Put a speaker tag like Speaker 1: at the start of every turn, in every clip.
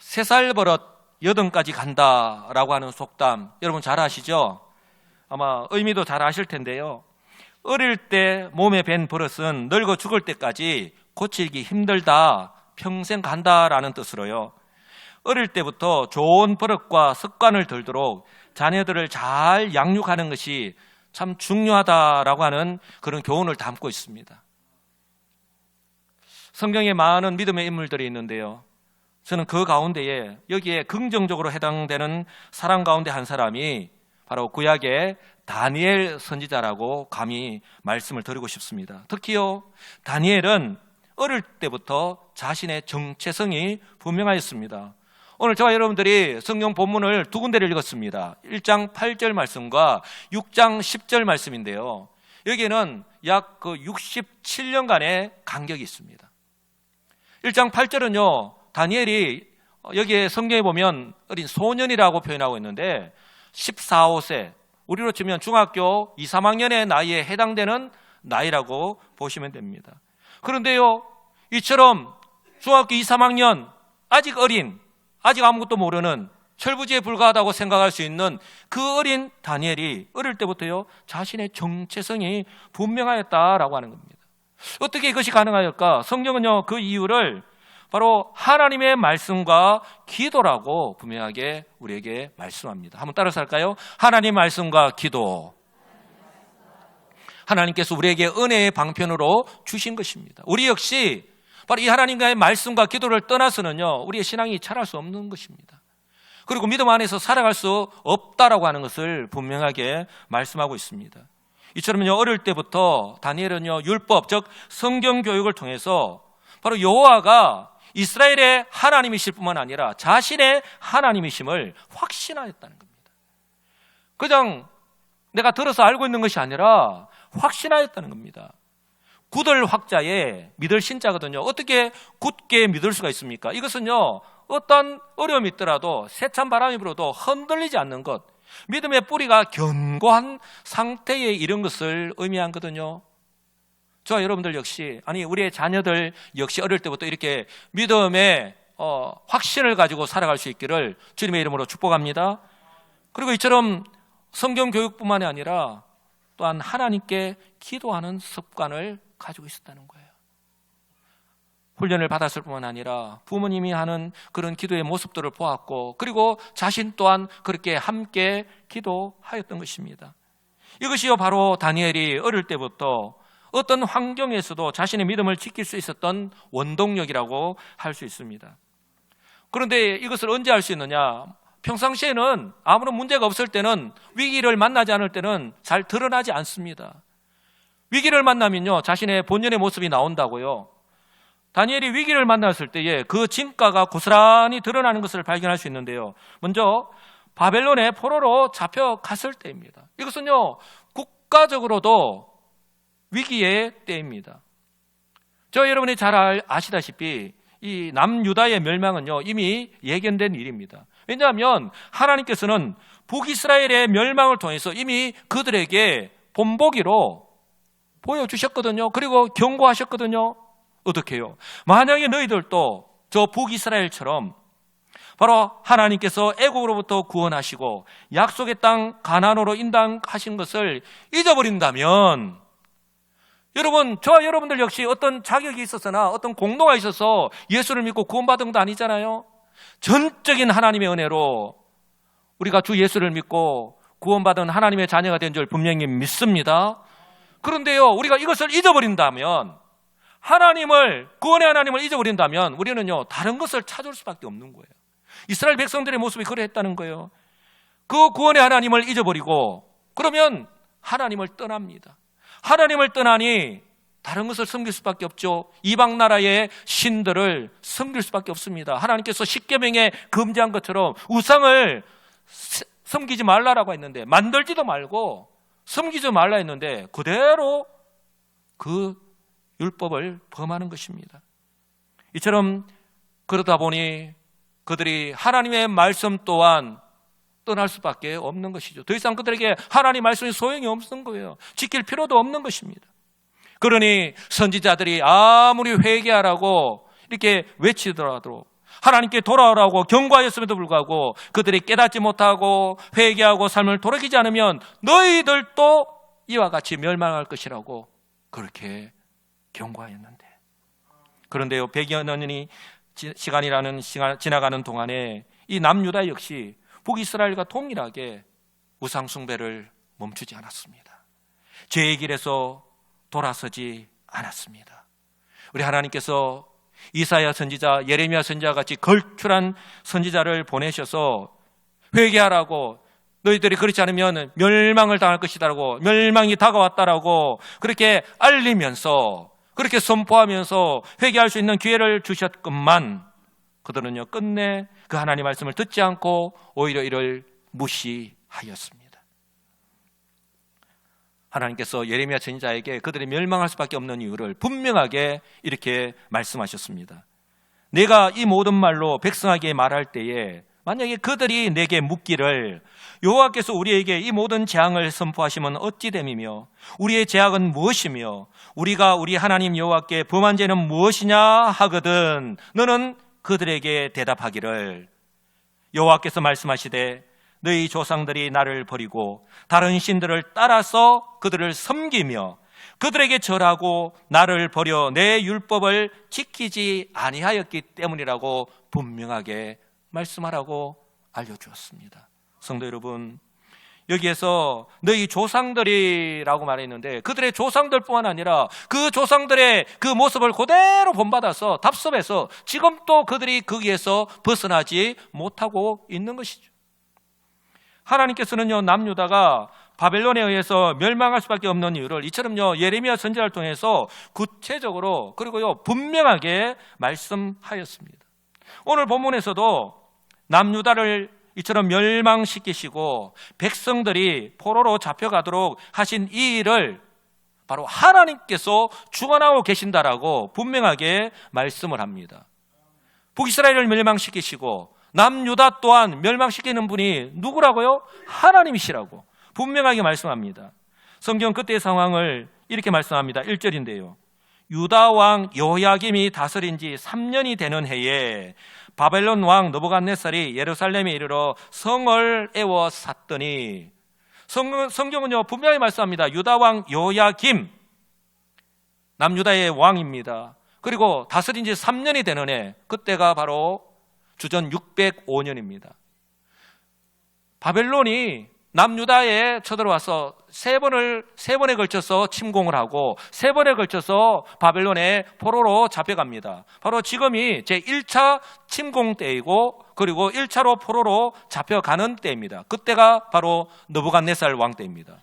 Speaker 1: 3살 버릇 8까지 간다라고 하는 속담 여러분 잘 아시죠? 아마 의미도 잘 아실 텐데요. 어릴 때 몸에 밴 버릇은 늙어 죽을 때까지 고치기 힘들다, 평생 간다라는 뜻으로요. 어릴 때부터 좋은 버릇과 습관을 들도록 자녀들을 잘 양육하는 것이 참 중요하다라고 하는 그런 교훈을 담고 있습니다. 성경에 많은 믿음의 인물들이 있는데요. 저는 그 가운데에 여기에 긍정적으로 해당되는 사람 가운데 한 사람이 바로 구약의 다니엘 선지자라고 감히 말씀을 드리고 싶습니다. 특히요, 다니엘은 어릴 때부터 자신의 정체성이 분명하였습니다. 오늘 저와 여러분들이 성경 본문을 두 군데를 읽었습니다. 1장 8절 말씀과 6장 10절 말씀인데요. 여기에는 약 67년간의 간격이 있습니다. 1장 8절은요, 다니엘이 여기에 성경에 보면 어린 소년이라고 표현하고 있는데 14, 15세, 우리로 치면 중학교 2, 3학년의 나이에 해당되는 나이라고 보시면 됩니다. 그런데요, 이처럼 중학교 2, 3학년 아직 어린, 아직 아무것도 모르는 철부지에 불과하다고 생각할 수 있는 그 어린 다니엘이 어릴 때부터요 자신의 정체성이 분명하였다라고 하는 겁니다. 어떻게 이것이 가능하였을까? 성경은요 그 이유를 바로 하나님의 말씀과 기도라고 분명하게 우리에게 말씀합니다. 한번 따라서 할까요? 하나님 말씀과 기도. 하나님께서 우리에게 은혜의 방편으로 주신 것입니다. 우리 역시 바로 이 하나님과의 말씀과 기도를 떠나서는요 우리의 신앙이 자랄 수 없는 것입니다. 그리고 믿음 안에서 살아갈 수 없다라고 하는 것을 분명하게 말씀하고 있습니다. 이처럼요 어릴 때부터 다니엘은요 율법 즉 성경 교육을 통해서 바로 여호와가 이스라엘의 하나님이실 뿐만 아니라 자신의 하나님이심을 확신하였다는 겁니다. 그냥 내가 들어서 알고 있는 것이 아니라 확신하였다는 겁니다. 굳을 확자에 믿을 신자거든요. 어떻게 굳게 믿을 수가 있습니까? 이것은요 어떤 어려움이 있더라도 세찬 바람이 불어도 흔들리지 않는 것, 믿음의 뿌리가 견고한 상태에 이른 것을 의미하거든요. 저와 여러분들 역시, 아니 우리의 자녀들 역시 어릴 때부터 이렇게 믿음의 확신을 가지고 살아갈 수 있기를 주님의 이름으로 축복합니다. 그리고 이처럼 성경 교육뿐만이 아니라 또한 하나님께 기도하는 습관을 가지고 있었다는 거예요. 훈련을 받았을 뿐만 아니라 부모님이 하는 그런 기도의 모습들을 보았고 그리고 자신 또한 그렇게 함께 기도하였던 것입니다. 이것이요 바로 다니엘이 어릴 때부터 어떤 환경에서도 자신의 믿음을 지킬 수 있었던 원동력이라고 할 수 있습니다. 그런데 이것을 언제 할 수 있느냐? 평상시에는 아무런 문제가 없을 때는, 위기를 만나지 않을 때는 잘 드러나지 않습니다. 위기를 만나면요 자신의 본연의 모습이 나온다고요. 다니엘이 위기를 만났을 때에 그 진가가 고스란히 드러나는 것을 발견할 수 있는데요. 먼저 바벨론의 포로로 잡혀갔을 때입니다. 이것은요 국가적으로도 위기의 때입니다. 저 여러분이 잘 아시다시피 이 남유다의 멸망은요 이미 예견된 일입니다. 왜냐하면 하나님께서는 북이스라엘의 멸망을 통해서 이미 그들에게 본보기로 보여주셨거든요. 그리고 경고하셨거든요. 어떻게 해요? 만약에 너희들도 저 북이스라엘처럼 바로 하나님께서 애국으로부터 구원하시고 약속의 땅 가나안으로 인도하신 것을 잊어버린다면, 여러분, 저와 여러분들 역시 어떤 자격이 있어서나 어떤 공로가 있어서 예수를 믿고 구원받은 것도 아니잖아요. 전적인 하나님의 은혜로 우리가 주 예수를 믿고 구원받은 하나님의 자녀가 된 줄 분명히 믿습니다. 그런데요 우리가 이것을 잊어버린다면, 구원의 하나님을 잊어버린다면 우리는요 다른 것을 찾을 수밖에 없는 거예요. 이스라엘 백성들의 모습이 그러했다는 거예요. 그 구원의 하나님을 잊어버리고 그러면 하나님을 떠납니다. 하나님을 떠나니 다른 것을 섬길 수밖에 없죠. 이방 나라의 신들을 섬길 수밖에 없습니다. 하나님께서 십계명에 금지한 것처럼 우상을 섬기지 말라라고 했는데, 만들지도 말고 섬기지 말라 했는데 그대로 그 율법을 범하는 것입니다. 이처럼 그러다 보니 그들이 하나님의 말씀 또한 떠날 수밖에 없는 것이죠. 더 이상 그들에게 하나님 말씀이 소용이 없는 거예요. 지킬 필요도 없는 것입니다. 그러니 선지자들이 아무리 회개하라고 이렇게 외치더라도, 하나님께 돌아오라고 경고하였음에도 불구하고 그들이 깨닫지 못하고 회개하고 삶을 돌이키지 않으면 너희들도 이와 같이 멸망할 것이라고 그렇게 경고하였는데, 그런데요, 100여 년이 지나가는 동안에 이 남유다 역시 북이스라엘과 동일하게 우상숭배를 멈추지 않았습니다. 죄의 길에서 돌아서지 않았습니다. 우리 하나님께서 이사야 선지자, 예레미야 선지자 같이 걸출한 선지자를 보내셔서 회개하라고, 너희들이 그렇지 않으면 멸망을 당할 것이다라고, 멸망이 다가왔다라고 그렇게 알리면서, 그렇게 선포하면서 회개할 수 있는 기회를 주셨건만 그들은요, 끝내 그 하나님 말씀을 듣지 않고 오히려 이를 무시하였습니다. 하나님께서 예레미야 선지자에게 그들이 멸망할 수밖에 없는 이유를 분명하게 이렇게 말씀하셨습니다. 내가 이 모든 말로 백성에게 말할 때에 만약에 그들이 내게 묻기를 여호와께서 우리에게 이 모든 재앙을 선포하시면 어찌 됨이며 우리의 죄악은 무엇이며 우리가 우리 하나님 여호와께 범한 죄는 무엇이냐 하거든 너는 그들에게 대답하기를 여호와께서 말씀하시되 너희 조상들이 나를 버리고 다른 신들을 따라서 그들을 섬기며 그들에게 절하고 나를 버려 내 율법을 지키지 아니하였기 때문이라고 분명하게 말씀하라고 알려주었습니다. 성도 여러분, 여기에서 너희 조상들이라고 말했는데 그들의 조상들뿐만 아니라 그 조상들의 그 모습을 그대로 본받아서 답습해서 지금 또 그들이 거기에서 벗어나지 못하고 있는 것이죠. 하나님께서는요, 남유다가 바벨론에 의해서 멸망할 수밖에 없는 이유를 이처럼요, 예레미야 선지자를 통해서 구체적으로 그리고요 분명하게 말씀하였습니다. 오늘 본문에서도 남유다를 이처럼 멸망시키시고 백성들이 포로로 잡혀가도록 하신 이 일을 바로 하나님께서 주관하고 계신다라고 분명하게 말씀을 합니다. 북이스라엘을 멸망시키시고 남유다 또한 멸망시키는 분이 누구라고요? 하나님이시라고 분명하게 말씀합니다. 성경 그때의 상황을 이렇게 말씀합니다. 1절인데요. 유다 왕 여호야김이 다스린 지 3년이 되는 해에 바벨론 왕 느부갓네살이 예루살렘에 이르러 성을 에워 샀더니, 성경은요 분명히 말씀합니다. 유다 왕 여호야김, 남유다의 왕입니다. 그리고 다스린 지 3년이 되는 해, 그때가 바로 주전 605년입니다. 바벨론이 남유다에 쳐들어와서 세 번에 걸쳐서 침공을 하고 세 번에 걸쳐서 바벨론의 포로로 잡혀갑니다. 바로 지금이 제1차 침공 때이고 그리고 1차로 포로로 잡혀가는 때입니다. 그때가 바로 느부갓네살 왕 때입니다.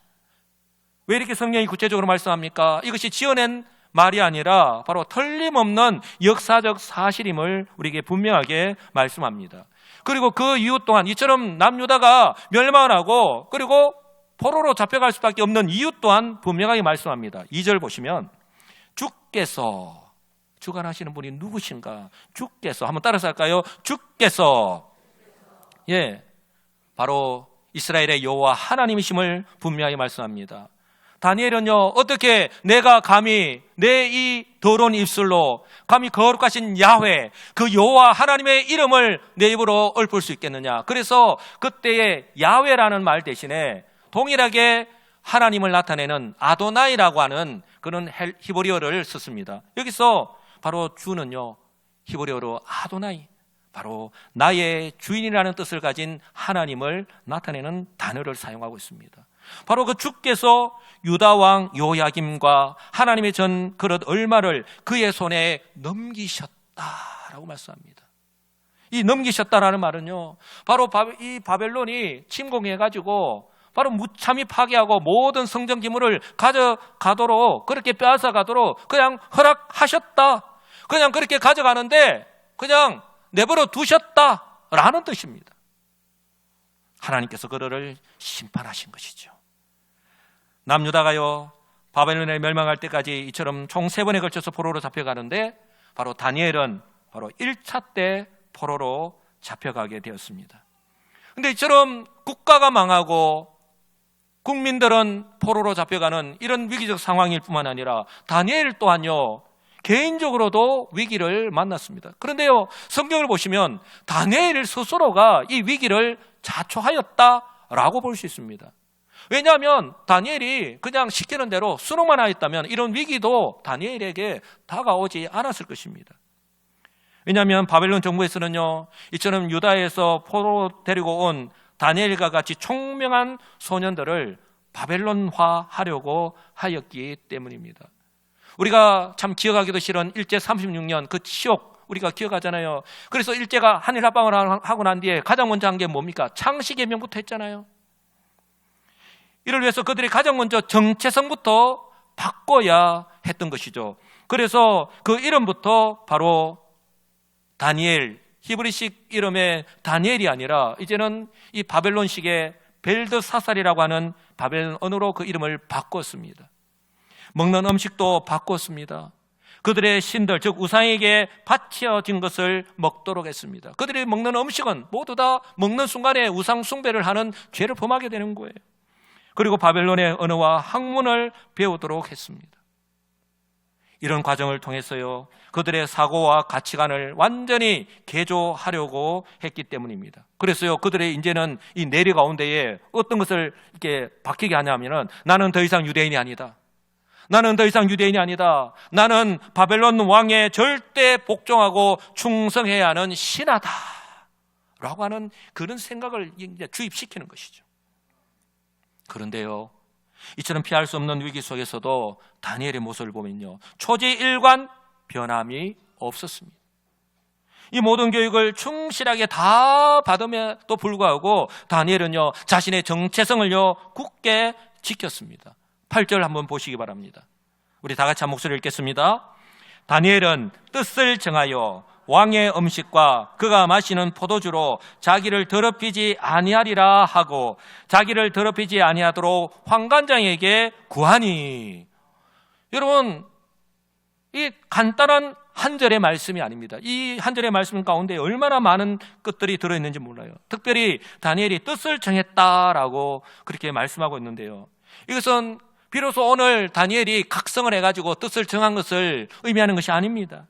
Speaker 1: 왜 이렇게 성경이 구체적으로 말씀합니까? 이것이 지어낸 말이 아니라 바로 틀림없는 역사적 사실임을 우리에게 분명하게 말씀합니다. 그리고 그 이후 동안 이처럼 남유다가 멸망을 하고 그리고 포로로 잡혀갈 수밖에 없는 이유 또한 분명하게 말씀합니다. 2절 보시면 주께서, 주관하시는 분이 누구신가? 주께서, 한번 따라서 할까요? 주께서, 예, 바로 이스라엘의 여호와 하나님이심을 분명하게 말씀합니다. 다니엘은요, 어떻게 내가 감히 내 이 더러운 입술로 감히 거룩하신 야훼, 그 여호와 하나님의 이름을 내 입으로 읊을 수 있겠느냐. 그래서 그때의 야훼라는 말 대신에 동일하게 하나님을 나타내는 아도나이라고 하는 그런 히브리어를 썼습니다. 여기서 바로 주는요, 히브리어로 아도나이, 바로 나의 주인이라는 뜻을 가진 하나님을 나타내는 단어를 사용하고 있습니다. 바로 그 주께서 유다 왕 여호야김과 하나님의 전 그릇 얼마를 그의 손에 넘기셨다라고 말씀합니다. 이 넘기셨다라는 말은요, 바로 이 바벨론이 침공해가지고 바로 무참히 파괴하고 모든 성전 기물을 가져가도록, 그렇게 빼앗아가도록 그냥 허락하셨다. 그냥 그렇게 가져가는데 그냥 내버려 두셨다라는 뜻입니다. 하나님께서 그들을 심판하신 것이죠. 남유다가요, 바벨론에 멸망할 때까지 이처럼 총 3번에 걸쳐서 포로로 잡혀가는데 바로 다니엘은 바로 1차 때 포로로 잡혀가게 되었습니다. 그런데 이처럼 국가가 망하고 국민들은 포로로 잡혀가는 이런 위기적 상황일 뿐만 아니라 다니엘 또한요, 개인적으로도 위기를 만났습니다. 그런데요, 성경을 보시면 다니엘 스스로가 이 위기를 자초하였다라고 볼 수 있습니다. 왜냐하면 다니엘이 그냥 시키는 대로 순응만 하였다면 이런 위기도 다니엘에게 다가오지 않았을 것입니다. 왜냐하면 바벨론 정부에서는요, 이처럼 유다에서 포로 데리고 온 다니엘과 같이 총명한 소년들을 바벨론화 하려고 하였기 때문입니다. 우리가 참 기억하기도 싫은 일제 36년 그 치욕 우리가 기억하잖아요. 그래서 일제가 한일 합방을 하고 난 뒤에 가장 먼저 한 게 뭡니까? 창씨개명부터 했잖아요. 이를 위해서 그들이 가장 먼저 정체성부터 바꿔야 했던 것이죠. 그래서 그 이름부터 바로 다니엘, 히브리식 이름의 다니엘이 아니라 이제는 이 바벨론식의 벨드사살이라고 하는 바벨론 언어로 그 이름을 바꿨습니다. 먹는 음식도 바꿨습니다. 그들의 신들, 즉 우상에게 바쳐진 것을 먹도록 했습니다. 그들이 먹는 음식은 모두 다 먹는 순간에 우상 숭배를 하는 죄를 범하게 되는 거예요. 그리고 바벨론의 언어와 학문을 배우도록 했습니다. 이런 과정을 통해서요, 그들의 사고와 가치관을 완전히 개조하려고 했기 때문입니다. 그래서요, 그들의 이제는 이 내리 가운데에 어떤 것을 이렇게 박히게 하냐면은 나는 더 이상 유대인이 아니다. 나는 더 이상 유대인이 아니다. 나는 바벨론 왕에 절대 복종하고 충성해야 하는 신하다. 라고 하는 그런 생각을 이제 주입시키는 것이죠. 그런데요, 이처럼 피할 수 없는 위기 속에서도 다니엘의 모습을 보면요, 초지일관 변함이 없었습니다. 이 모든 교육을 충실하게 다 받음에도 불구하고 다니엘은요, 자신의 정체성을요 굳게 지켰습니다. 8절 한번 보시기 바랍니다. 우리 다 같이 한 목소리 읽겠습니다. 다니엘은 뜻을 정하여 왕의 음식과 그가 마시는 포도주로 자기를 더럽히지 아니하리라 하고 자기를 더럽히지 아니하도록 환관장에게 구하니. 여러분, 이 간단한 한 절의 말씀이 아닙니다. 이 한 절의 말씀 가운데 얼마나 많은 것들이 들어있는지 몰라요. 특별히 다니엘이 뜻을 정했다라고 그렇게 말씀하고 있는데요, 이것은 비로소 오늘 다니엘이 각성을 해가지고 뜻을 정한 것을 의미하는 것이 아닙니다.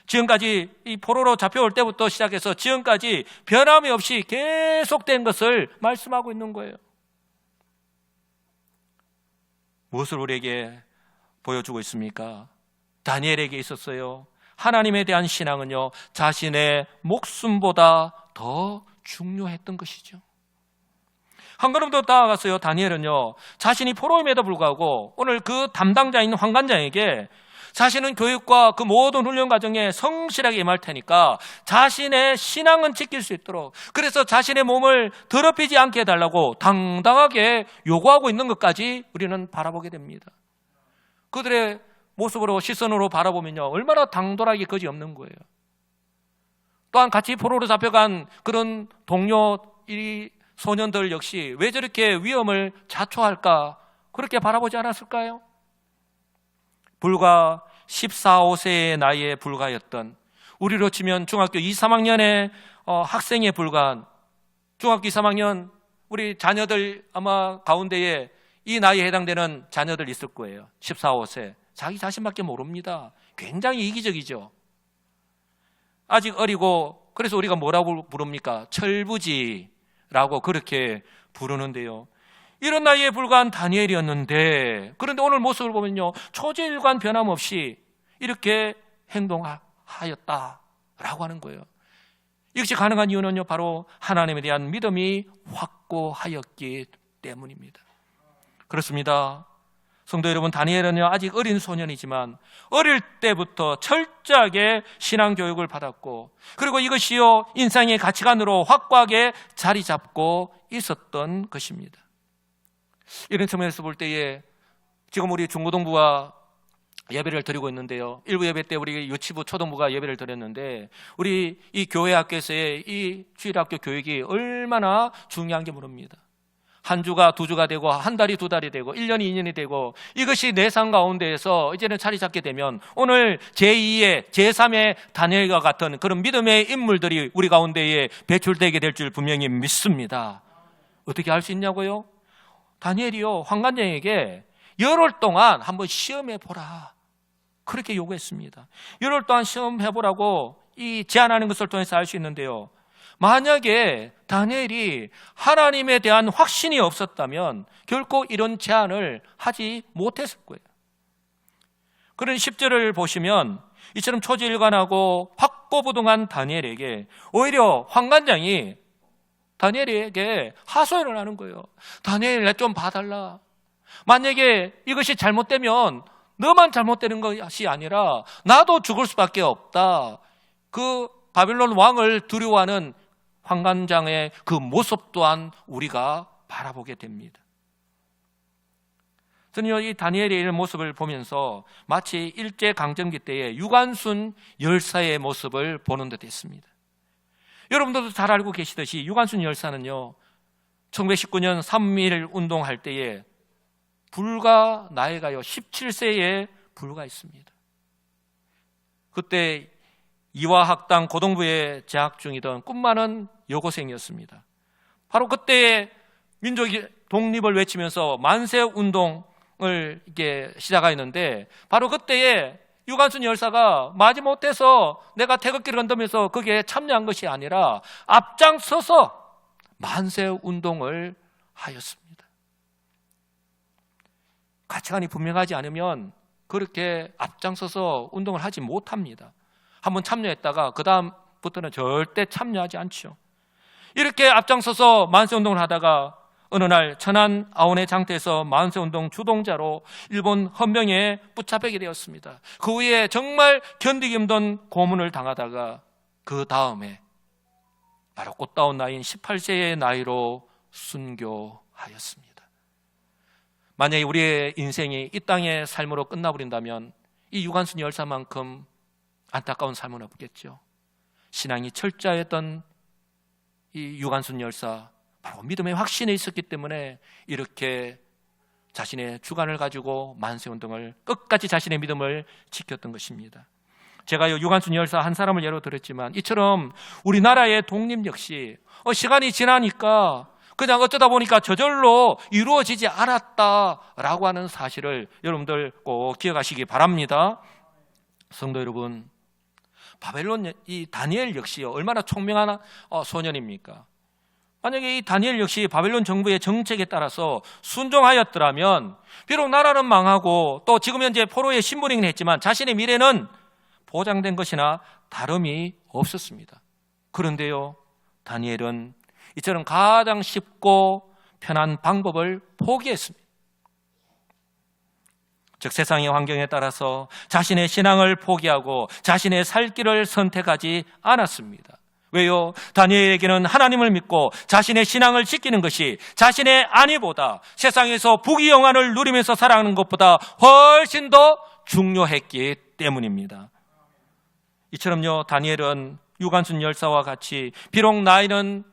Speaker 1: 지금까지 이 포로로 잡혀올 때부터 시작해서 지금까지 변함이 없이 계속된 것을 말씀하고 있는 거예요. 무엇을 우리에게 보여주고 있습니까? 다니엘에게 있었어요, 하나님에 대한 신앙은요, 자신의 목숨보다 더 중요했던 것이죠. 한 걸음 더 나아갔어요. 다니엘은요, 자신이 포로임에도 불구하고 오늘 그 담당자인 환관장에게 자신은 교육과 그 모든 훈련 과정에 성실하게 임할 테니까 자신의 신앙은 지킬 수 있도록, 그래서 자신의 몸을 더럽히지 않게 해달라고 당당하게 요구하고 있는 것까지 우리는 바라보게 됩니다. 그들의 모습으로, 시선으로 바라보면요, 얼마나 당돌하게 거지없는 거예요. 또한 같이 포로로 잡혀간 그런 동료 이 소년들 역시 왜 저렇게 위험을 자초할까, 그렇게 바라보지 않았을까요? 불과 14, 15세의 나이에 불과했던, 우리로 치면 중학교 2, 3학년의 학생에 불과한, 중학교 2, 3학년 우리 자녀들 아마 가운데에 이 나이에 해당되는 자녀들 있을 거예요. 14, 15세. 자기 자신밖에 모릅니다. 굉장히 이기적이죠. 아직 어리고, 그래서 우리가 뭐라고 부릅니까? 철부지라고 그렇게 부르는데요, 이런 나이에 불과한 다니엘이었는데, 그런데 오늘 모습을 보면요, 초지일관 변함없이 이렇게 행동하였다라고 하는 거예요. 이것이 가능한 이유는요, 바로 하나님에 대한 믿음이 확고하였기 때문입니다. 그렇습니다. 성도 여러분, 다니엘은요, 아직 어린 소년이지만 어릴 때부터 철저하게 신앙교육을 받았고, 그리고 이것이요, 인생의 가치관으로 확고하게 자리 잡고 있었던 것입니다. 이런 측면에서 볼 때에 지금 우리 중고등부가 예배를 드리고 있는데요, 일부 예배 때 우리 유치부, 초등부가 예배를 드렸는데, 우리 이 교회 학교에서의 이 주일학교 교육이 얼마나 중요한지 모릅니다. 한 주가 두 주가 되고, 한 달이 두 달이 되고, 1년이 2년이 되고, 이것이 내 삶 가운데에서 이제는 자리 잡게 되면 오늘 제2의 제3의 다니엘과 같은 그런 믿음의 인물들이 우리 가운데에 배출되게 될 줄 분명히 믿습니다. 어떻게 할 수 있냐고요? 다니엘이요, 환관장에게 열흘 동안 한번 시험해 보라, 그렇게 요구했습니다. 열흘 동안 시험해보라고 이 제안하는 것을 통해서 알 수 있는데요, 만약에 다니엘이 하나님에 대한 확신이 없었다면 결코 이런 제안을 하지 못했을 거예요. 그런 10절을 보시면 이처럼 초지일관하고 확고부동한 다니엘에게 오히려 환관장이 다니엘에게 하소연을 하는 거예요. 다니엘, 내 좀 봐달라. 만약에 이것이 잘못되면 너만 잘못되는 것이 아니라 나도 죽을 수밖에 없다. 그 바빌론 왕을 두려워하는 환관장의 그 모습 또한 우리가 바라보게 됩니다. 저는 이 다니엘의 이런 모습을 보면서 마치 일제강점기 때의 유관순 열사의 모습을 보는 듯 했습니다. 여러분들도 잘 알고 계시듯이 유관순 열사는요, 1919년 3.1 운동할 때에 불과 나이가요 17세에 불과했습니다. 그때 이화학당 고등부에 재학 중이던 꿈 많은 여고생이었습니다. 바로 그때의 민족 독립을 외치면서 만세 운동을 이렇게 시작하였는데, 바로 그때에 유관순 열사가 마지못해서 내가 태극기를 건너면서 거기에 참여한 것이 아니라 앞장서서 만세 운동을 하였습니다. 가치관이 분명하지 않으면 그렇게 앞장서서 운동을 하지 못합니다. 한번 참여했다가 그 다음부터는 절대 참여하지 않죠. 이렇게 앞장서서 만세운동을 하다가 어느 날 천안 아오네 장터에서 만세운동 주동자로 일본 헌병에 붙잡히게 되었습니다. 그 후에 정말 견디기 힘든 고문을 당하다가 그 다음에 바로 꽃다운 나이인 18세의 나이로 순교하였습니다. 만약에 우리의 인생이 이 땅의 삶으로 끝나버린다면 이 유관순 열사만큼 안타까운 삶은 없겠죠. 신앙이 철저했던 이 유관순 열사, 바로 믿음의 확신에 있었기 때문에 이렇게 자신의 주관을 가지고 만세운동을 끝까지 자신의 믿음을 지켰던 것입니다. 제가 유관순 열사 한 사람을 예로 들었지만 이처럼 우리나라의 독립 역시 시간이 지나니까 그냥 어쩌다 보니까 저절로 이루어지지 않았다라고 하는 사실을 여러분들 꼭 기억하시기 바랍니다. 성도 여러분, 바벨론 이 다니엘 역시 얼마나 총명한 소년입니까? 만약에 이 다니엘 역시 바벨론 정부의 정책에 따라서 순종하였더라면 비록 나라는 망하고 또 지금 현재 포로의 신분이긴 했지만 자신의 미래는 보장된 것이나 다름이 없었습니다. 그런데요, 다니엘은 이처럼 가장 쉽고 편한 방법을 포기했습니다. 즉 세상의 환경에 따라서 자신의 신앙을 포기하고 자신의 살 길을 선택하지 않았습니다. 왜요? 다니엘에게는 하나님을 믿고 자신의 신앙을 지키는 것이 자신의 안위보다 세상에서 부귀영화를 누리면서 살아가는 것보다 훨씬 더 중요했기 때문입니다. 이처럼요, 다니엘은 유관순 열사와 같이 비록 나이는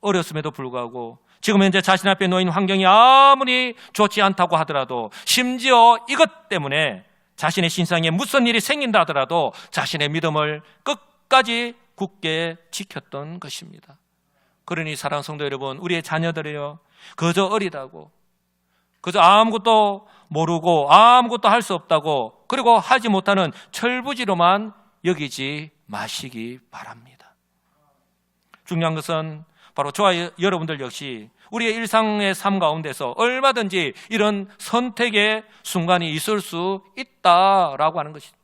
Speaker 1: 어렸음에도 불구하고 지금 현재 자신 앞에 놓인 환경이 아무리 좋지 않다고 하더라도 심지어 이것 때문에 자신의 신상에 무슨 일이 생긴다 하더라도 자신의 믿음을 끝까지 굳게 지켰던 것입니다. 그러니 사랑하는 성도 여러분, 우리의 자녀들이요, 그저 어리다고, 그저 아무것도 모르고 아무것도 할 수 없다고, 그리고 하지 못하는 철부지로만 여기지 마시기 바랍니다. 중요한 것은 바로 저와 여러분들 역시 우리의 일상의 삶 가운데서 얼마든지 이런 선택의 순간이 있을 수 있다라고 하는 것입니다.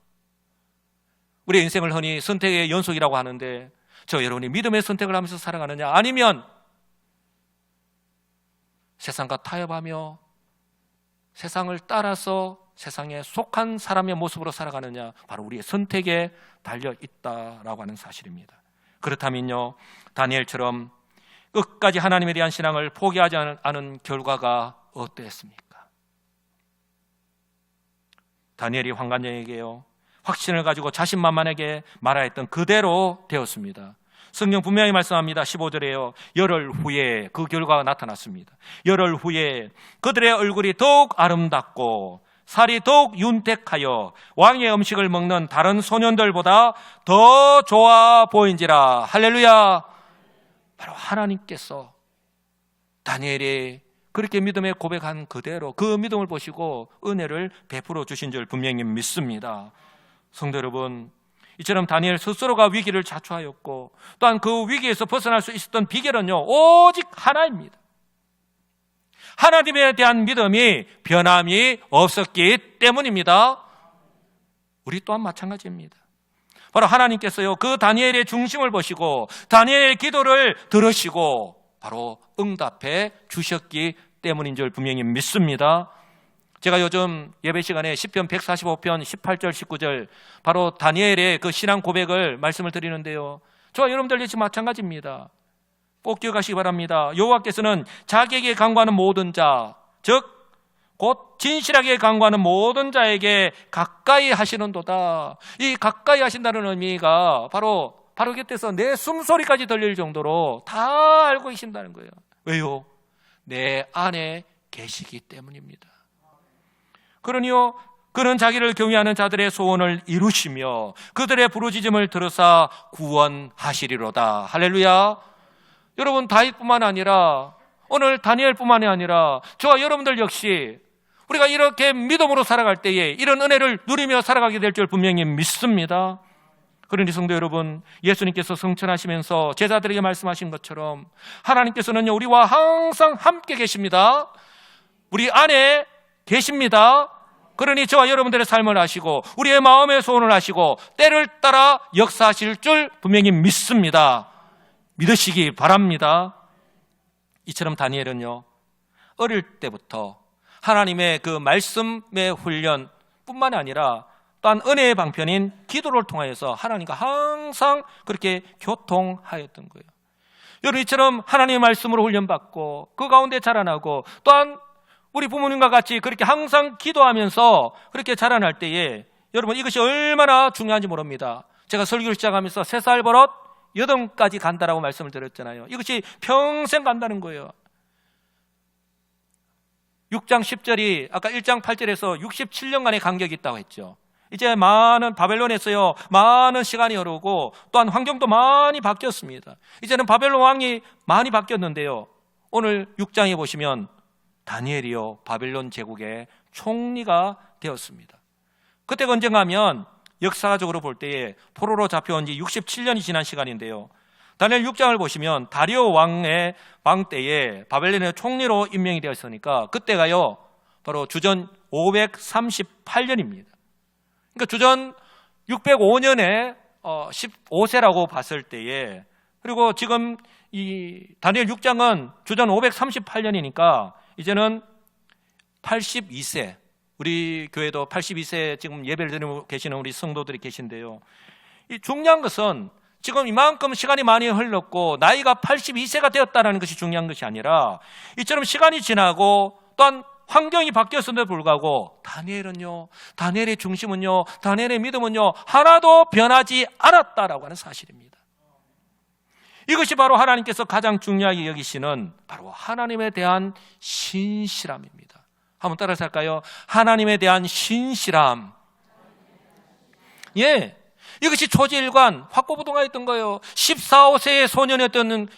Speaker 1: 우리의 인생을 흔히 선택의 연속이라고 하는데, 저 여러분이 믿음의 선택을 하면서 살아가느냐, 아니면 세상과 타협하며 세상을 따라서 세상에 속한 사람의 모습으로 살아가느냐, 바로 우리의 선택에 달려있다라고 하는 사실입니다. 그렇다면요, 다니엘처럼 끝까지 하나님에 대한 신앙을 포기하지 않은 결과가 어땠습니까? 다니엘이 환관장에게요, 확신을 가지고 자신만만하게 말하였던 그대로 되었습니다. 성경 분명히 말씀합니다. 15절에요. 열흘 후에 그 결과가 나타났습니다. 열흘 후에 그들의 얼굴이 더욱 아름답고 살이 더욱 윤택하여 왕의 음식을 먹는 다른 소년들보다 더 좋아 보인지라. 할렐루야. 바로 하나님께서 다니엘의 그렇게 믿음에 고백한 그대로 그 믿음을 보시고 은혜를 베풀어 주신 줄 분명히 믿습니다. 성도 여러분, 이처럼 다니엘 스스로가 위기를 자초하였고 또한 그 위기에서 벗어날 수 있었던 비결은요, 오직 하나입니다. 하나님에 대한 믿음이 변함이 없었기 때문입니다. 우리 또한 마찬가지입니다. 바로 하나님께서요, 그 다니엘의 중심을 보시고 다니엘의 기도를 들으시고 바로 응답해 주셨기 때문인 줄 분명히 믿습니다. 제가 요즘 예배 시간에 시편 145편 18절 19절 바로 다니엘의 그 신앙 고백을 말씀을 드리는데요, 저와 여러분들 역시 마찬가지입니다. 꼭 기억하시기 바랍니다. 여호와께서는 자기에게 간구하는 모든 자, 즉 곧 진실하게 간구하는 모든 자에게 가까이 하시는도다. 이 가까이 하신다는 의미가 바로 곁에서 내 숨소리까지 들릴 정도로 다 알고 계신다는 거예요. 왜요? 내 안에 계시기 때문입니다. 그러니요, 그는 자기를 경외하는 자들의 소원을 이루시며 그들의 부르짖음을 들으사 구원하시리로다. 할렐루야. 여러분, 다윗뿐만 아니라 오늘 다니엘뿐만이 아니라 저와 여러분들 역시 우리가 이렇게 믿음으로 살아갈 때에 이런 은혜를 누리며 살아가게 될 줄 분명히 믿습니다. 그러니 성도 여러분, 예수님께서 성천하시면서 제자들에게 말씀하신 것처럼 하나님께서는 우리와 항상 함께 계십니다. 우리 안에 계십니다. 그러니 저와 여러분들의 삶을 아시고 우리의 마음의 소원을 아시고 때를 따라 역사하실 줄 분명히 믿습니다. 믿으시기 바랍니다. 이처럼 다니엘은요, 어릴 때부터 하나님의 그 말씀의 훈련 뿐만 아니라 또한 은혜의 방편인 기도를 통하여서 하나님과 항상 그렇게 교통하였던 거예요. 여러분, 이처럼 하나님의 말씀으로 훈련받고 그 가운데 자라나고 또한 우리 부모님과 같이 그렇게 항상 기도하면서 그렇게 자라날 때에 여러분, 이것이 얼마나 중요한지 모릅니다. 제가 설교를 시작하면서 3살 버릇 여든까지 간다라고 말씀을 드렸잖아요. 이것이 평생 간다는 거예요. 6장 10절이 아까 1장 8절에서 67년간의 간격이 있다고 했죠. 이제 많은 바벨론에서요, 많은 시간이 흐르고 또한 환경도 많이 바뀌었습니다. 이제는 바벨론 왕이 많이 바뀌었는데요, 오늘 6장에 보시면 다니엘이요, 바벨론 제국의 총리가 되었습니다. 그때가 언젠가 하면 역사적으로 볼 때에 포로로 잡혀온 지 67년이 지난 시간인데요, 다니엘 6장을 보시면 다리오 왕의 왕 때에 바벨론의 총리로 임명이 되었으니까 그때가요 바로 주전 538년입니다. 그러니까 주전 605년에 15세라고 봤을 때에, 그리고 지금 이 다니엘 6장은 주전 538년이니까 이제는 82세, 우리 교회도 82세 지금 예배를 드리고 계시는 우리 성도들이 계신데요, 이 중요한 것은 지금 이만큼 시간이 많이 흘렀고 나이가 82세가 되었다는 것이 중요한 것이 아니라 이처럼 시간이 지나고 또한 환경이 바뀌었음에도 불구하고 다니엘은요, 다니엘의 중심은요, 다니엘의 믿음은요 하나도 변하지 않았다라고 하는 사실입니다. 이것이 바로 하나님께서 가장 중요하게 여기시는 바로 하나님에 대한 신실함입니다. 한번 따라서 할까요? 하나님에 대한 신실함. 예, 이것이 초지일관 확고부동하였던 거예요. 14, 15세의 소년이었던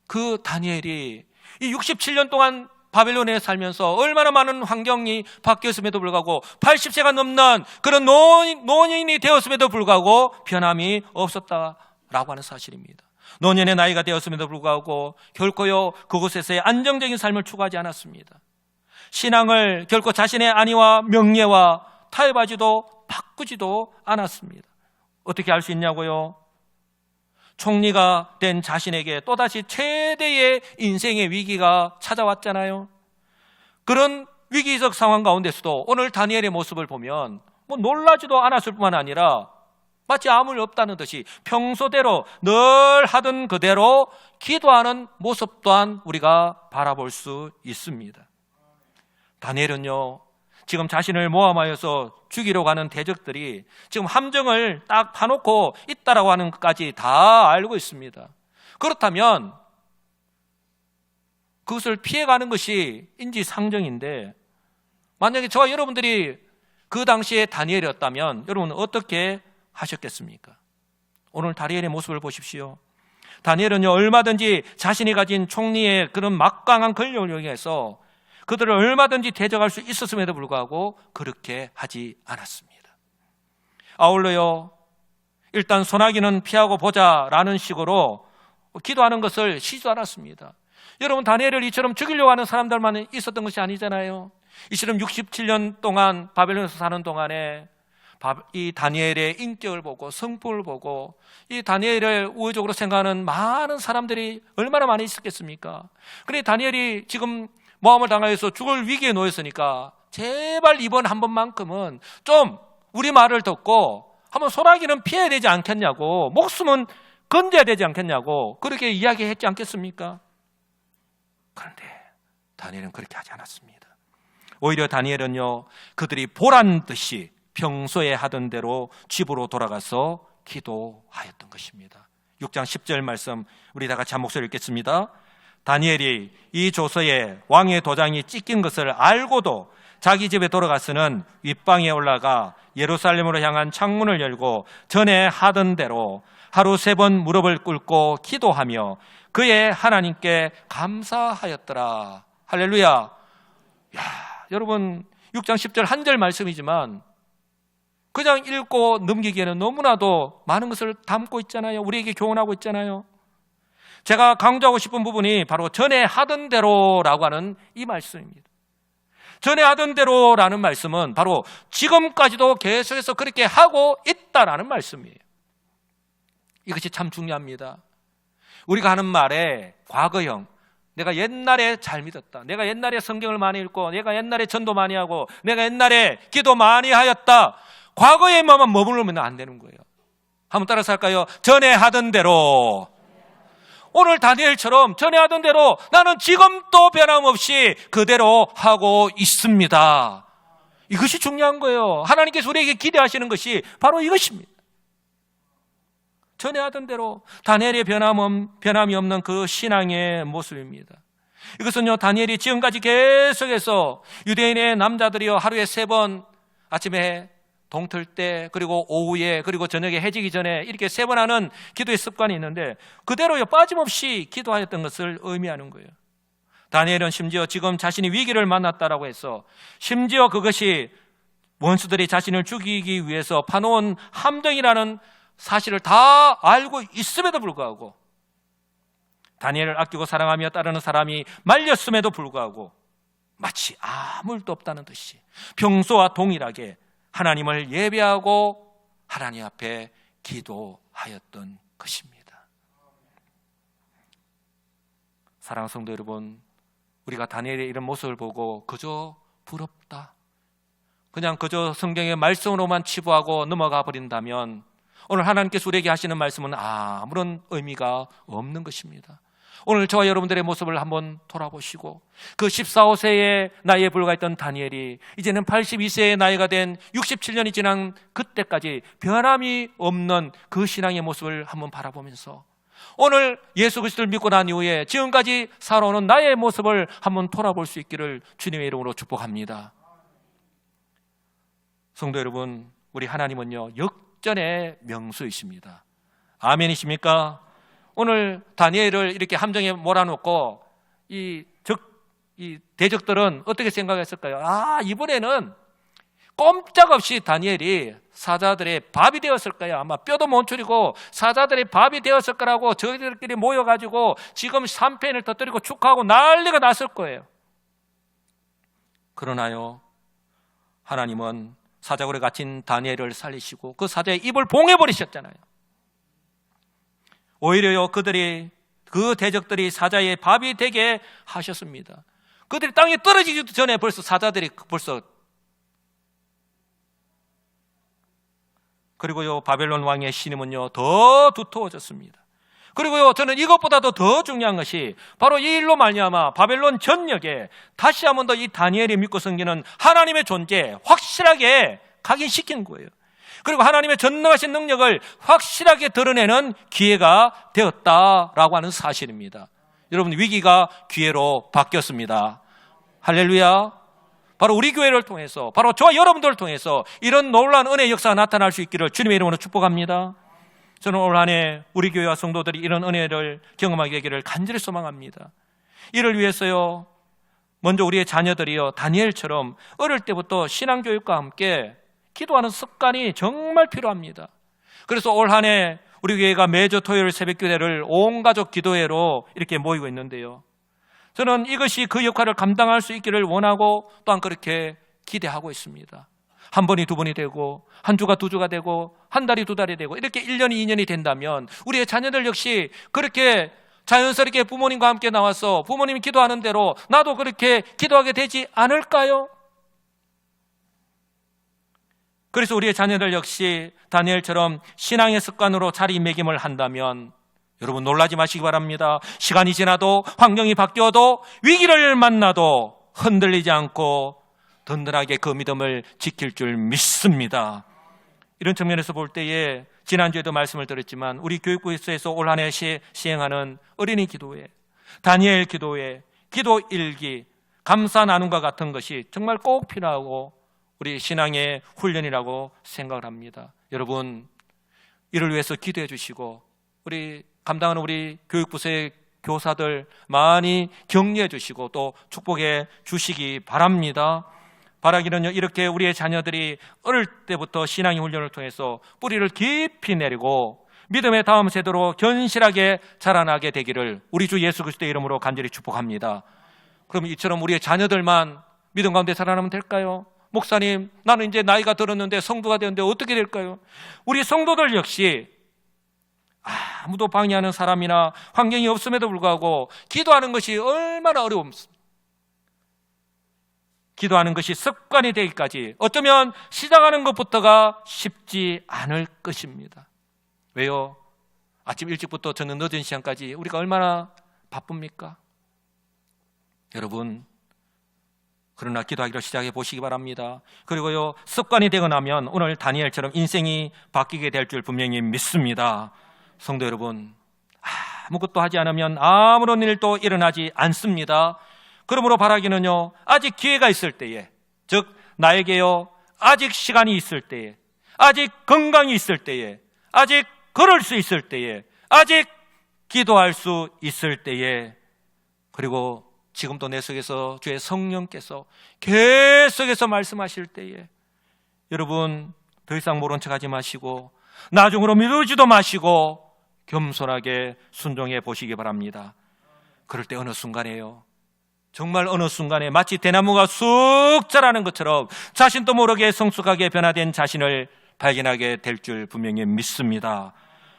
Speaker 1: 그 다니엘이 이 67년 동안 바벨론에 살면서 얼마나 많은 환경이 바뀌었음에도 불구하고 80세가 넘는 그런 노인이 되었음에도 불구하고 변함이 없었다라고 하는 사실입니다. 노년의 나이가 되었음에도 불구하고 결코요 그곳에서의 안정적인 삶을 추구하지 않았습니다. 신앙을 결코 자신의 안위와 명예와 타협하지도 바꾸지도 않았습니다. 어떻게 알 수 있냐고요? 총리가 된 자신에게 또다시 최대의 인생의 위기가 찾아왔잖아요. 그런 위기적 상황 가운데서도 오늘 다니엘의 모습을 보면 뭐 놀라지도 않았을 뿐만 아니라 마치 아무 일 없다는 듯이 평소대로 늘 하던 그대로 기도하는 모습 또한 우리가 바라볼 수 있습니다. 다니엘은요, 지금 자신을 모함하여서 죽이려고 하는 대적들이 지금 함정을 딱 파놓고 있다라고 하는 것까지 다 알고 있습니다. 그렇다면 그것을 피해가는 것이 인지상정인데, 만약에 저와 여러분들이 그 당시에 다니엘이었다면 여러분은 어떻게 하셨겠습니까? 오늘 다니엘의 모습을 보십시오. 다니엘은요 얼마든지 자신이 가진 총리의 그런 막강한 권력을 이용해서 그들을 얼마든지 대적할 수 있었음에도 불구하고 그렇게 하지 않았습니다. 아울러요, 일단 소나기는 피하고 보자라는 식으로 기도하는 것을 쉬지 않았습니다. 여러분, 다니엘을 이처럼 죽이려고 하는 사람들만 있었던 것이 아니잖아요. 이처럼 67년 동안 바벨론에서 사는 동안에 이 다니엘의 인격을 보고 성품을 보고 이 다니엘을 우호적으로 생각하는 많은 사람들이 얼마나 많이 있었겠습니까? 그런데 다니엘이 지금 모함을 당하여서 죽을 위기에 놓였으니까 제발 이번 한 번만큼은 좀 우리 말을 듣고 한번 소나기는 피해야 되지 않겠냐고, 목숨은 건져야 되지 않겠냐고 그렇게 이야기했지 않겠습니까? 그런데 다니엘은 그렇게 하지 않았습니다. 오히려 다니엘은요, 그들이 보란 듯이 평소에 하던 대로 집으로 돌아가서 기도하였던 것입니다. 6장 10절 말씀 우리 다 같이 한 목소리 읽겠습니다. 다니엘이 이 조서에 왕의 도장이 찍힌 것을 알고도 자기 집에 돌아가서는 윗방에 올라가 예루살렘으로 향한 창문을 열고 전에 하던 대로 하루 3번 무릎을 꿇고 기도하며 그의 하나님께 감사하였더라. 할렐루야. 야, 여러분, 6장 10절 한 절 말씀이지만 그냥 읽고 넘기기에는 너무나도 많은 것을 담고 있잖아요. 우리에게 교훈하고 있잖아요. 제가 강조하고 싶은 부분이 바로 전에 하던 대로라고 하는 이 말씀입니다. 전에 하던 대로라는 말씀은 바로 지금까지도 계속해서 그렇게 하고 있다라는 말씀이에요. 이것이 참 중요합니다. 우리가 하는 말에 과거형, 내가 옛날에 잘 믿었다, 내가 옛날에 성경을 많이 읽고, 내가 옛날에 전도 많이 하고, 내가 옛날에 기도 많이 하였다, 과거에만 머무르면 안 되는 거예요. 한번 따라서 할까요? 전에 하던 대로. 오늘 다니엘처럼 전에 하던 대로 나는 지금도 변함없이 그대로 하고 있습니다. 이것이 중요한 거예요. 하나님께서 우리에게 기대하시는 것이 바로 이것입니다. 전에 하던 대로 다니엘의 변함이 없는 그 신앙의 모습입니다. 이것은요, 다니엘이 지금까지 계속해서 유대인의 남자들이요, 하루에 3번, 아침에 동틀 때, 그리고 오후에, 그리고 저녁에 해지기 전에 이렇게 3번 하는 기도의 습관이 있는데 그대로요, 빠짐없이 기도하였던 것을 의미하는 거예요. 다니엘은 심지어 지금 자신이 위기를 만났다라고 해서, 심지어 그것이 원수들이 자신을 죽이기 위해서 파놓은 함정이라는 사실을 다 알고 있음에도 불구하고, 다니엘을 아끼고 사랑하며 따르는 사람이 말렸음에도 불구하고 마치 아무 일도 없다는 듯이 평소와 동일하게 하나님을 예배하고 하나님 앞에 기도하였던 것입니다. 사랑하는 성도 여러분, 우리가 다니엘의 이런 모습을 보고 그저 부럽다, 그냥 그저 성경의 말씀으로만 치부하고 넘어가 버린다면 오늘 하나님께서 우리에게 하시는 말씀은 아무런 의미가 없는 것입니다. 오늘 저와 여러분들의 모습을 한번 돌아보시고, 그 14, 15세의 나이에 불과했던 다니엘이 이제는 82세의 나이가 된 67년이 지난 그때까지 변함이 없는 그 신앙의 모습을 한번 바라보면서 오늘 예수 그리스도를 믿고 난 이후에 지금까지 살아오는 나의 모습을 한번 돌아볼 수 있기를 주님의 이름으로 축복합니다. 성도 여러분, 우리 하나님은요, 역전의 명수이십니다. 아멘이십니까? 오늘 다니엘을 이렇게 함정에 몰아놓고 이 대적들은 어떻게 생각했을까요? 이번에는 꼼짝없이 다니엘이 사자들의 밥이 되었을 거야. 아마 뼈도 못 추리고 사자들의 밥이 되었을 거라고 저희들끼리 모여가지고 지금 샴페인을 터뜨리고 축하하고 난리가 났을 거예요. 그러나요, 하나님은 사자굴에 갇힌 다니엘을 살리시고 그 사자의 입을 봉해버리셨잖아요. 오히려요, 그 대적들이 사자의 밥이 되게 하셨습니다. 그들이 땅에 떨어지기도 전에 벌써 사자들이 그리고요, 바벨론 왕의 신임은요, 더 두터워졌습니다. 그리고요, 저는 이것보다도 더 중요한 것이 바로 이 일로 말미암아 바벨론 전역에 다시 한 번 더 이 다니엘이 믿고 섬기는 하나님의 존재 확실하게 각인시킨 거예요. 그리고 하나님의 전능하신 능력을 확실하게 드러내는 기회가 되었다라고 하는 사실입니다. 여러분, 위기가 기회로 바뀌었습니다. 할렐루야. 바로 우리 교회를 통해서, 바로 저와 여러분들을 통해서 이런 놀라운 은혜의 역사가 나타날 수 있기를 주님의 이름으로 축복합니다. 저는 올 한 해 우리 교회와 성도들이 이런 은혜를 경험하게 되기를 간절히 소망합니다. 이를 위해서요, 먼저 우리의 자녀들이요, 다니엘처럼 어릴 때부터 신앙교육과 함께 기도하는 습관이 정말 필요합니다. 그래서 올 한 해 우리 교회가 매주 토요일 새벽기도회를 온 가족 기도회로 이렇게 모이고 있는데요, 저는 이것이 그 역할을 감당할 수 있기를 원하고 또한 그렇게 기대하고 있습니다. 한 번이 두 번이 되고, 한 주가 두 주가 되고, 한 달이 두 달이 되고, 이렇게 1년이 2년이 된다면 우리의 자녀들 역시 그렇게 자연스럽게 부모님과 함께 나와서 부모님이 기도하는 대로 나도 그렇게 기도하게 되지 않을까요? 그래서 우리의 자녀들 역시 다니엘처럼 신앙의 습관으로 자리매김을 한다면 여러분 놀라지 마시기 바랍니다. 시간이 지나도 환경이 바뀌어도 위기를 만나도 흔들리지 않고 든든하게 그 믿음을 지킬 줄 믿습니다. 이런 측면에서 볼 때에 지난주에도 말씀을 드렸지만 우리 교육부에서 올 한 해 시행하는 어린이 기도회, 다니엘 기도회, 기도 일기, 감사 나눔과 같은 것이 정말 꼭 필요하고 우리 신앙의 훈련이라고 생각을 합니다. 여러분 이를 위해서 기도해 주시고 우리 감당하는 우리 교육부서의 교사들 많이 격려해 주시고 또 축복해 주시기 바랍니다. 바라기는요, 이렇게 우리의 자녀들이 어릴 때부터 신앙의 훈련을 통해서 뿌리를 깊이 내리고 믿음의 다음 세대로 견실하게 자라나게 되기를 우리 주 예수 그리스도의 이름으로 간절히 축복합니다. 그럼 이처럼 우리의 자녀들만 믿음 가운데 살아나면 될까요? 목사님, 나는 이제 나이가 들었는데 성도가 되었는데 어떻게 될까요? 우리 성도들 역시 아무도 방해하는 사람이나 환경이 없음에도 불구하고 기도하는 것이 얼마나 어려움입니까? 기도하는 것이 습관이 되기까지 어쩌면 시작하는 것부터가 쉽지 않을 것입니다. 왜요? 아침 일찍부터 저는 늦은 시간까지 우리가 얼마나 바쁩니까? 여러분, 그러나 기도하기를 시작해 보시기 바랍니다. 그리고요, 습관이 되고 나면 오늘 다니엘처럼 인생이 바뀌게 될 줄 분명히 믿습니다. 성도 여러분, 아무것도 하지 않으면 아무런 일도 일어나지 않습니다. 그러므로 바라기는요, 아직 기회가 있을 때에, 즉 나에게요 아직 시간이 있을 때에, 아직 건강이 있을 때에, 아직 걸을 수 있을 때에, 아직 기도할 수 있을 때에, 그리고 지금도 내 속에서 주의 성령께서 계속해서 말씀하실 때에 여러분 더 이상 모른 척하지 마시고 나중으로 미루지도 마시고 겸손하게 순종해 보시기 바랍니다. 그럴 때 어느 순간에요, 정말 어느 순간에 마치 대나무가 쑥 자라는 것처럼 자신도 모르게 성숙하게 변화된 자신을 발견하게 될 줄 분명히 믿습니다.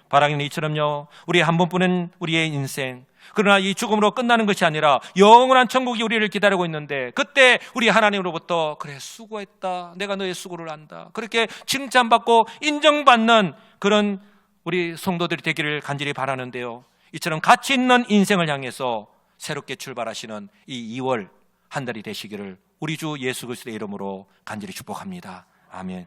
Speaker 1: 바라기는 이처럼요, 우리 한 번뿐인 우리의 인생, 그러나 이 죽음으로 끝나는 것이 아니라 영원한 천국이 우리를 기다리고 있는데 그때 우리 하나님으로부터 그래 수고했다, 내가 너의 수고를 안다, 그렇게 칭찬받고 인정받는 그런 우리 성도들이 되기를 간절히 바라는데요, 이처럼 가치 있는 인생을 향해서 새롭게 출발하시는 이 2월 한 달이 되시기를 우리 주 예수 그리스도의 이름으로 간절히 축복합니다. 아멘.